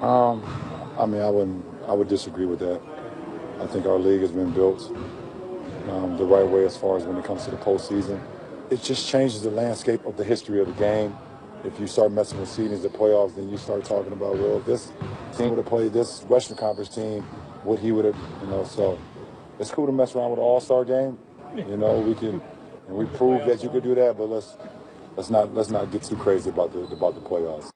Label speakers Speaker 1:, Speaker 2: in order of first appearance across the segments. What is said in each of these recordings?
Speaker 1: Um, I mean, I would disagree with that. I think our league has been built the right way as far as when it comes to the postseason. It just changes the landscape of the history of the game. If you start messing with seedings, the playoffs, then you start talking about, well, if this team would have played this Western Conference team, what he would have, so it's cool to mess around with an all-star game. We can, and we prove that you could do that, but let's not get too crazy about the playoffs.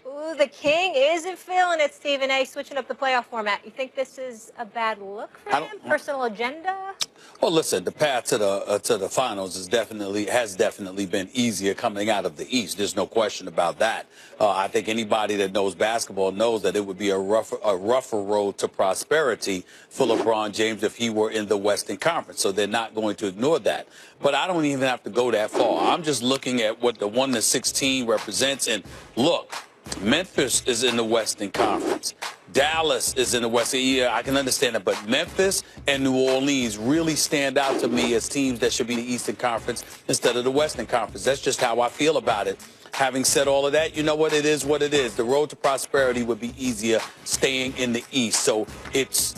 Speaker 2: Ooh, the King isn't feeling it, Stephen A. Switching up the playoff format. You think this is a bad look for him? Personal agenda?
Speaker 3: Well, listen, the path to the finals has definitely been easier coming out of the East. There's no question about that. I think anybody that knows basketball knows that it would be a rougher road to prosperity for LeBron James if he were in the Western Conference. So they're not going to ignore that. But I don't even have to go that far. I'm just looking at what the 1-16 represents. And look, Memphis is in the Western Conference. Dallas is in the Western. Yeah, I can understand that. But Memphis and New Orleans really stand out to me as teams that should be in the Eastern Conference instead of the Western Conference. That's just how I feel about it. Having said all of that, you know what? It is what it is. The road to prosperity would be easier staying in the East. So it's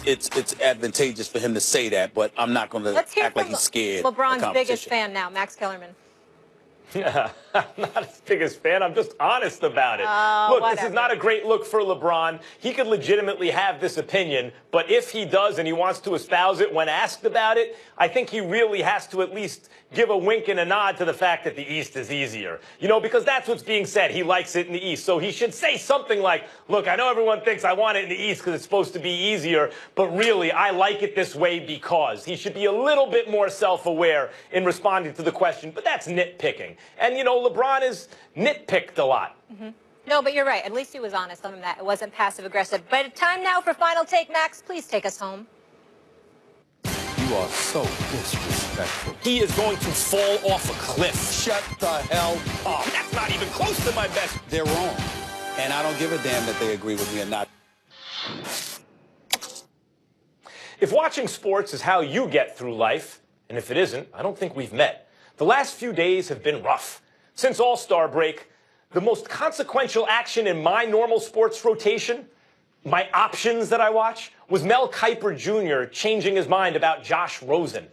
Speaker 3: advantageous for him to say that. But I'm not going to act like he's scared.
Speaker 2: LeBron's biggest fan now, Max Kellerman.
Speaker 4: Yeah, I'm not his biggest fan. I'm just honest about it. Look,
Speaker 2: whatever.
Speaker 4: This is not a great look for LeBron. He could legitimately have this opinion, but if he does and he wants to espouse it when asked about it, I think he really has to at least give a wink and a nod to the fact that the East is easier. Because that's what's being said. He likes it in the East. So he should say something like, look, I know everyone thinks I want it in the East because it's supposed to be easier, but really, I like it this way because. He should be a little bit more self-aware in responding to the question, but that's nitpicking. And, LeBron is nitpicked a lot.
Speaker 2: Mm-hmm. No, but you're right. At least he was honest on that. It wasn't passive-aggressive. But time now for Final Take. Max, please take us home.
Speaker 3: You are so disrespectful.
Speaker 4: He is going to fall off a cliff.
Speaker 3: Shut the hell up.
Speaker 4: That's not even close to my best.
Speaker 3: They're wrong. And I don't give a damn that they agree with me or not.
Speaker 4: If watching sports is how you get through life, and if it isn't, I don't think we've met. The last few days have been rough. Since All-Star break, the most consequential action in my normal sports rotation, my options that I watch, was Mel Kiper Jr. changing his mind about Josh Rosen.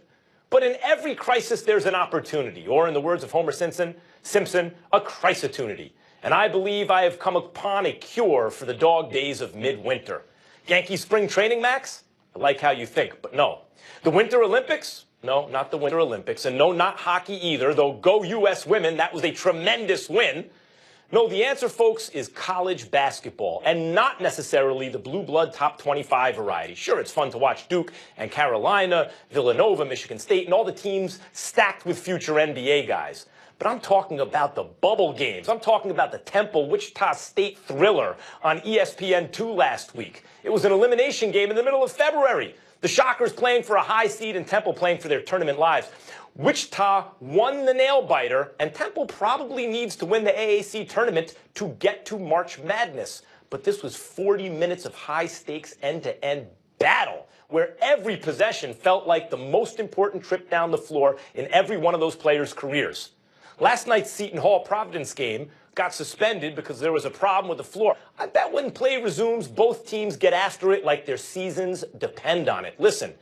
Speaker 4: But in every crisis, there's an opportunity, or in the words of Homer Simpson, a crisatunity. And I believe I have come upon a cure for the dog days of midwinter. Yankee spring training, Max? I like how you think, but no. The Winter Olympics? No, not the Winter Olympics. And no, not hockey either, though go U.S. women. That was a tremendous win. No, the answer, folks, is college basketball, and not necessarily the blue blood top 25 variety. Sure, it's fun to watch Duke and Carolina, Villanova, Michigan State, and all the teams stacked with future NBA guys. But I'm talking about the bubble games. I'm talking about the Temple-Wichita State thriller on ESPN2 last week. It was an elimination game in the middle of February. The Shockers playing for a high seed and Temple playing for their tournament lives. Wichita won the nail-biter, and Temple probably needs to win the AAC tournament to get to March Madness. But this was 40 minutes of high-stakes end-to-end battle, where every possession felt like the most important trip down the floor in every one of those players' careers. Last night's Seton Hall-Providence game got suspended because there was a problem with the floor. I bet when play resumes, both teams get after it like their seasons depend on it. Listen,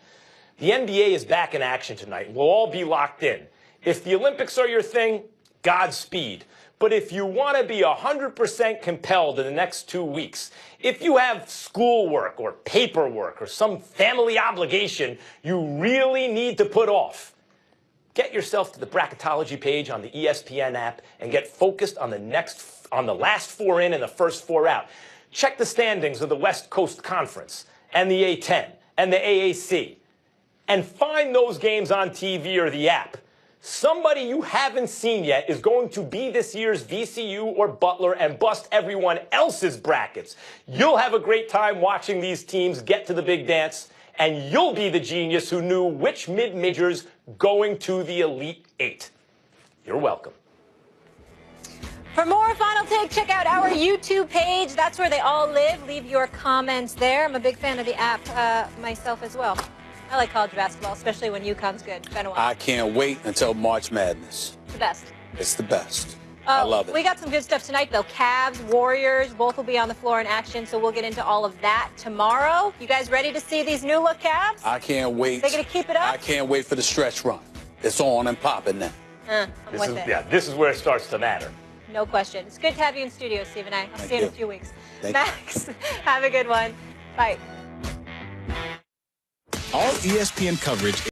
Speaker 4: the NBA is back in action tonight. We'll all be locked in. If the Olympics are your thing, Godspeed. But if you want to be 100% compelled in the next 2 weeks, if you have schoolwork or paperwork or some family obligation you really need to put off, get yourself to the bracketology page on the ESPN app and get focused on the last four in and the first four out. Check the standings of the West Coast Conference and the A10 and the AAC. And find those games on TV or the app. Somebody you haven't seen yet is going to be this year's VCU or Butler and bust everyone else's brackets. You'll have a great time watching these teams get to the big dance, and you'll be the genius who knew which mid-majors going to the Elite Eight. You're welcome.
Speaker 2: For more Final Take, check out our YouTube page. That's where they all live. Leave your comments there. I'm a big fan of the app myself as well. I like college basketball, especially when UConn's good. Been a while.
Speaker 3: I can't wait until March Madness.
Speaker 2: It's the best.
Speaker 3: It's the best. I love it.
Speaker 2: We got some good stuff tonight, though. Cavs, Warriors, both will be on the floor in action, so we'll get into all of that tomorrow. You guys ready to see these new look Cavs?
Speaker 3: I can't wait.
Speaker 2: They gonna keep it up?
Speaker 3: I can't wait for the stretch run. It's on and popping now.
Speaker 2: I'm with it.
Speaker 4: Yeah, this is where it starts to matter.
Speaker 2: No question. It's good to have you in studio, Steve and I. I'll see you in a few weeks.
Speaker 3: Thank
Speaker 2: Max, have a good one. Bye.
Speaker 5: All ESPN coverage